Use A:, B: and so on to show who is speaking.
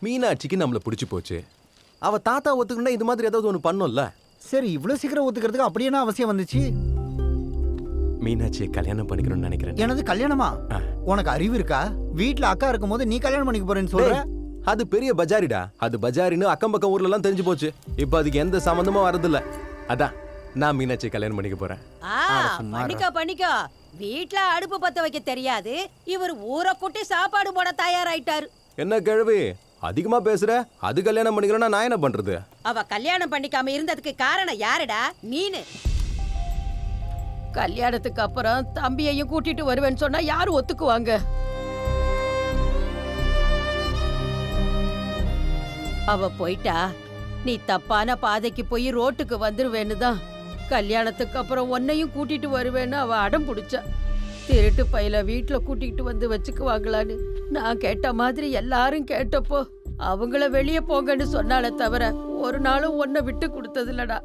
A: மீனாட்சிக்கு நம்மள பிடிச்சி போச்சு. அவ தாத்தா ஒத்துக்கிட்டா இது மாதிரி ஏதாவது ஒன்று பண்ணும்ல.
B: சரி, இவ்வளவு சீக்கிரம் ஒத்துக்கிறதுக்கு அப்படி என்ன அவசியம் வந்துச்சு?
A: மீனாட்சியை கல்யாணம் பண்ணிக்கணும்னு நினைக்கிறேன்.
B: எனது கல்யாணமா? உனக்கு அறிவு இருக்கா? வீட்டுல அக்கா இருக்கும் போது நீ கல்யாணம் பண்ணிக்க போறேன்னு சொல்ற?
A: அது பெரிய பஜாரிடா. அது பஜாரின்னு அக்கம் பக்கம் ஊர்ல எல்லாம் தெரிஞ்சு போச்சு. இப்ப அதுக்கு எந்த சம்பந்தமும் வரதில்ல. அதான் நான் மீனாட்சியை கல்யாணம் பண்ணிக்க போறேன்.
C: பண்ணிக்கோ. வீட்டுல அடுப்பு பத்த வைக்க தெரியாது, இவர் ஊரை கூட்டி சாப்பாடு போட தயாராயிட்டாரு.
A: என்ன கிழவி அதிகமா பேசுற? அது கல்யாணம் பண்ணிக்கிறோம்னா நான் என்ன பண்றது?
C: அவ கல்யாணம் பண்ணிக்காம இருந்ததுக்கு காரணம் யாருடா? நீனு. கல்யாணத்துக்கு அப்புறம் தம்பியையும் கூட்டிட்டு வருவேன்னு சொன்னா யாரு ஒத்துக்குவாங்க? அவ போயிட்டா நீ தப்பான பாதைக்கு போய் ரோட்டுக்கு வந்துருவேன்னு தான் கல்யாணத்துக்கு அப்புறம் உன்னையும் கூட்டிட்டு வருவேன்னு அவ அடம் பிடிச்சா. திருட்டு பையில வீட்டுல கூட்டிட்டு வந்து வச்சுக்குவாங்களான்னு நான் கேட்ட மாதிரி எல்லாரும் கேட்டப்போ அவங்கள வெளியே போங்கன்னு சொன்னாலே தவிர ஒரு நாளும் உன்னை விட்டு கொடுத்தது இல்லடா.